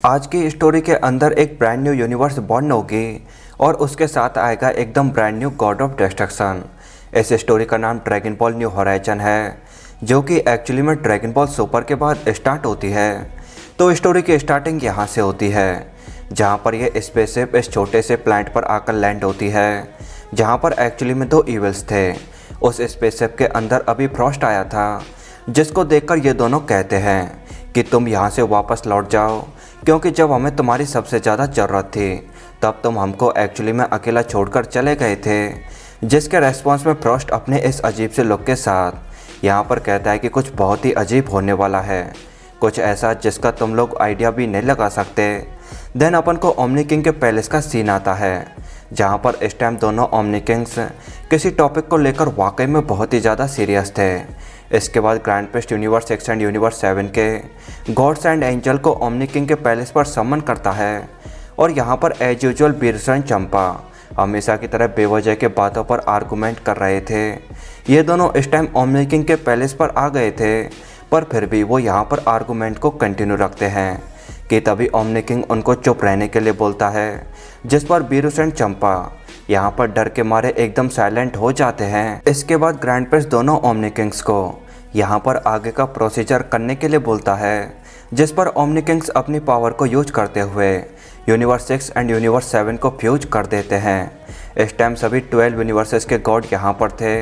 आज की स्टोरी के अंदर एक ब्रांड न्यू यूनिवर्स बॉर्न होगी और उसके साथ आएगा एकदम brand new God of destruction. इस स्टोरी का नाम ड्रैगन बॉल न्यू होराइजन है, जो कि एक्चुअली में ड्रैगन बॉल सुपर के बाद स्टार्ट होती है। तो स्टोरी की स्टार्टिंग यहाँ से होती है, जहाँ पर ये स्पेसशिप इस छोटे से प्लैनेट पर आकर लैंड होती है, जहाँ पर एक्चुअली में दो ईवल्स थे। उस स्पेसशिप के अंदर अभी फ्रॉस्ट आया था, जिसको देखकर ये दोनों कहते हैं कि तुम यहाँ से वापस लौट जाओ, क्योंकि जब हमें तुम्हारी सबसे ज़्यादा ज़रूरत थी तब तुम हमको एक्चुअली में अकेला छोड़कर चले गए थे। जिसके रेस्पॉन्स में फ्रॉस्ट अपने इस अजीब से लुक के साथ यहाँ पर कहता है कि कुछ बहुत ही अजीब होने वाला है, कुछ ऐसा जिसका तुम लोग आइडिया भी नहीं लगा सकते। देन अपन को ओमनी किंग के पैलेस का सीन आता है, जहाँ पर इस टाइम दोनों ओमनी किंग्स किसी टॉपिक को लेकर वाकई में बहुत ही ज़्यादा सीरियस थे। इसके बाद grand priest universe 6 and universe 7 के गॉड्स एंड एंजल को ओमनी किंग के पैलेस पर समन करता है, और यहाँ पर एज यूजुअल बीरसन चंपा हमेशा की तरह बेवजह के बातों पर आर्गूमेंट कर रहे थे। ये दोनों इस टाइम ओमनी किंग के पैलेस पर आ गए थे, पर फिर भी वो यहाँ पर आर्गूमेंट को कंटिन्यू रखते हैं कि तभी ओमनी किंग उनको चुप रहने के लिए बोलता है, जिस पर बीरुस एंड चंपा यहाँ पर डर के मारे एकदम साइलेंट हो जाते हैं। इसके बाद ग्रैंड प्रिंस दोनों ओमनी किंग्स को यहाँ पर आगे का प्रोसीजर करने के लिए बोलता है, जिस पर ओमनी किंग्स अपनी पावर को यूज करते हुए यूनिवर्स 6 एंड यूनिवर्स 7 को फ्यूज कर देते हैं। इस टाइम सभी 12 यूनिवर्सेस के गॉड यहाँ पर थे,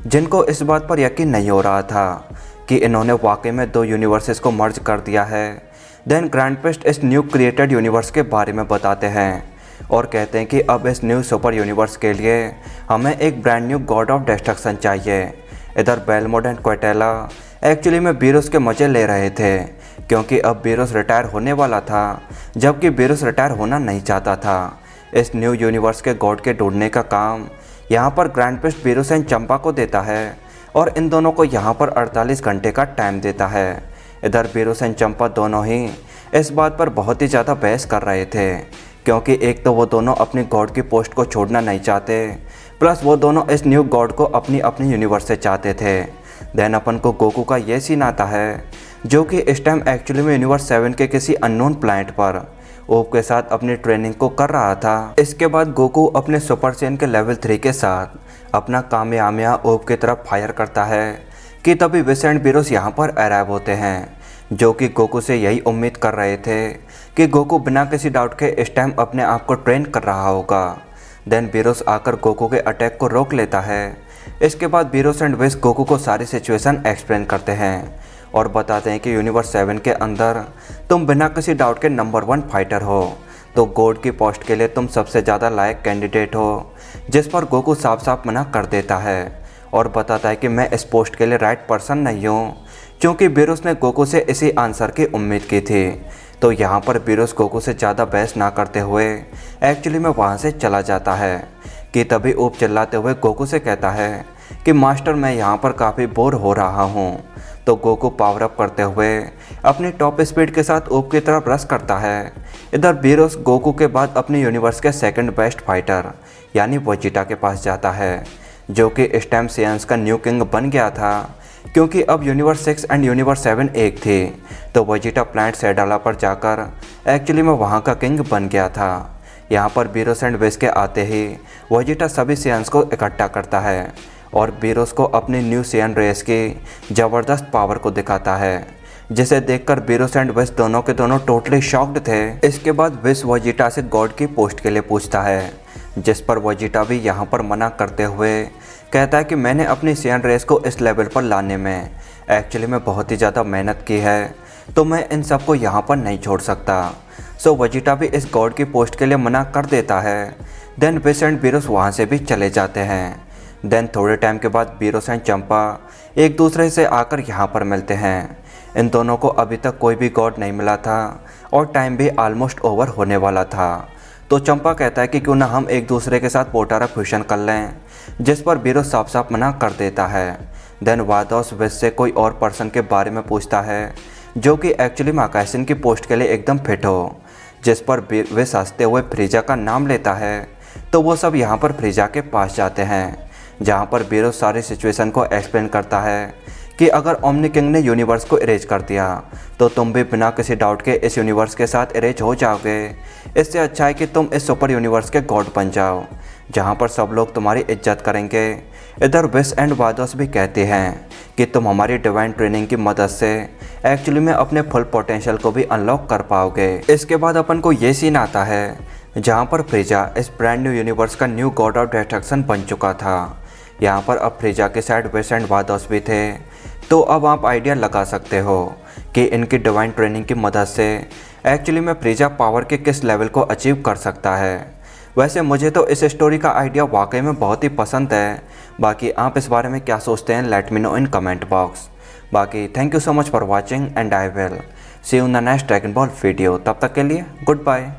जिनको इस बात पर यकीन नहीं हो रहा था कि इन्होंने वाकई में दो यूनिवर्सेस को मर्ज कर दिया है। देन ग्रैंड प्रिस्ट इस न्यू क्रिएटेड यूनिवर्स के बारे में बताते हैं और कहते हैं कि अब इस न्यू सुपर यूनिवर्स के लिए हमें एक brand new God of destruction चाहिए। इधर बेलमोड एंड क्वेटेला एक्चुअली में बीरुस के मज़े ले रहे थे, क्योंकि अब बीरुस रिटायर होने वाला था, जबकि बीरुस रिटायर होना नहीं चाहता था। इस न्यू यूनिवर्स के गॉड के ढूंढने का काम यहाँ पर ग्रैंड प्रिस्ट बीरुस एंड चंपा को देता है, और इन दोनों को यहाँ पर 48 घंटे का टाइम देता है। इधर बीरुस एंड चंपा दोनों ही इस बात पर बहुत ही ज़्यादा बहस कर रहे थे, क्योंकि एक तो वो दोनों अपनी गॉड की पोस्ट को छोड़ना नहीं चाहते, प्लस वो दोनों इस न्यू गॉड को अपनी अपनी यूनिवर्स से चाहते थे। देन अपन को गोकू का ये सीन आता है, जो कि इस टाइम एक्चुअली में यूनिवर्स 7 के किसी अननोन प्लैनेट पर ओप के साथ अपनी ट्रेनिंग को कर रहा था। इसके बाद गोकू अपने सुपर सैयन के लेवल 3 के साथ अपना कामयामिया ओप की तरफ फायर करता है कि तभी विस एंड बीरुस यहाँ पर अराइव होते हैं, जो कि गोकू से यही उम्मीद कर रहे थे कि गोकू बिना किसी डाउट के इस टाइम अपने आप को ट्रेन कर रहा होगा। देन बीरुस आकर गोकू के अटैक को रोक लेता है। इसके बाद बीरुस एंड विस गोकू को सारी सिचुएशन एक्सप्लेन करते हैं और बताते हैं कि यूनिवर्स 7 के अंदर तुम बिना किसी डाउट के नंबर 1 फाइटर हो, तो गॉड की पोस्ट के लिए तुम सबसे ज़्यादा लायक कैंडिडेट हो। जिस पर गोकू साफ साफ मना कर देता है और बताता है कि मैं इस पोस्ट के लिए राइट पर्सन नहीं हूँ, क्योंकि बीरुस ने गोकू से इसी आंसर की उम्मीद की थी। तो यहाँ पर बीरुस गोकू से ज़्यादा बहस ना करते हुए एक्चुअली में वहाँ से चला जाता है कि तभी ऊप चिल्लाते हुए गोकू से कहता है कि मास्टर मैं यहाँ पर काफ़ी बोर हो रहा हूँ। तो गोकू पावर अप करते हुए अपनी टॉप स्पीड के साथ ऊप की तरफ रश करता है। इधर बीरुस गोकू के बाद अपने यूनिवर्स के सेकंड बेस्ट फाइटर यानी वेजिटा के पास जाता है, जो कि इस टाइम साइयन्स का न्यू किंग बन गया था, क्योंकि अब यूनिवर्स 6 एंड यूनिवर्स 7 एक थी। तो वेजिटा प्लैनेट सेडाला पर जाकर एक्चुअली में वहाँ का किंग बन गया था। यहाँ पर बीरुस एंड विस के आते ही वेजिटा सभी साइयन्स को इकट्ठा करता है और बीरुस को अपनी न्यू साइयन रेस की ज़बरदस्त पावर को दिखाता है, जिसे देखकर बीरुस एंड विस दोनों के दोनों टोटली शॉक्ड थे। इसके बाद विस वेजिटा से गॉड की पोस्ट के लिए पूछता है, जिस पर वेजिटा भी यहाँ पर मना करते हुए कहता है कि मैंने अपनी साइयन रेस को इस लेवल पर लाने में एक्चुअली में बहुत ही ज़्यादा मेहनत की है, तो मैं इन सबको यहाँ पर नहीं छोड़ सकता। सो वेजिटा भी इस गॉड की पोस्ट के लिए मना कर देता है। देन विस एंड बीरुस वहाँ से भी चले जाते हैं। देन थोड़े टाइम के बाद बीरुस एंड चंपा एक दूसरे से आकर यहाँ पर मिलते हैं। इन दोनों को अभी तक कोई भी गॉड नहीं मिला था और टाइम भी ऑलमोस्ट ओवर होने वाला था। तो चंपा कहता है कि क्यों ना हम एक दूसरे के साथ पोटारा फ्यूशन कर लें, जिस पर बीरुस साफ साफ मना कर देता है। देन वादोस विस से कोई और पर्सन के बारे में पूछता है, जो कि एक्चुअली माकाइसिन की पोस्ट के लिए एकदम फिट हो, जिस पर विस हंसते हुए फ्रीजा का नाम लेता है। तो वो सब यहाँ पर फ्रीजा के पास जाते हैं, जहाँ पर बीरुस सारी सिचुएशन को एक्सप्लेन करता है कि अगर ओमनी किंग ने यूनिवर्स को इरेज कर दिया तो तुम भी बिना किसी डाउट के इस यूनिवर्स के साथ इरेज हो जाओगे। इससे अच्छा है कि तुम इस सुपर यूनिवर्स के गॉड बन जाओ, जहाँ पर सब लोग तुम्हारी इज्जत करेंगे। इधर विश एंड वादोस भी कहते हैं कि तुम हमारी डिवाइन ट्रेनिंग की मदद से एक्चुअली में अपने फुल पोटेंशियल को भी अनलॉक कर पाओगे। इसके बाद अपन को ये सीन आता है जहाँ पर फ्रीजा इस ब्रांड न्यू यूनिवर्स का न्यू गॉड ऑफ डिस्ट्रक्शन बन चुका था। यहाँ पर अब फ्रीजा के साइड विश एंड वादोस भी थे। तो अब आप आइडिया लगा सकते हो कि इनकी डिवाइन ट्रेनिंग की मदद से एक्चुअली में फ्रीजा पावर के किस लेवल को अचीव कर सकता है। वैसे मुझे तो इस स्टोरी का आइडिया वाकई में बहुत ही पसंद है। बाकी आप इस बारे में क्या सोचते हैं, let me know in comment box. बाकी thank you so much for watching and I will see you in the next Dragon Ball video. तब तक के लिए गुड बाय।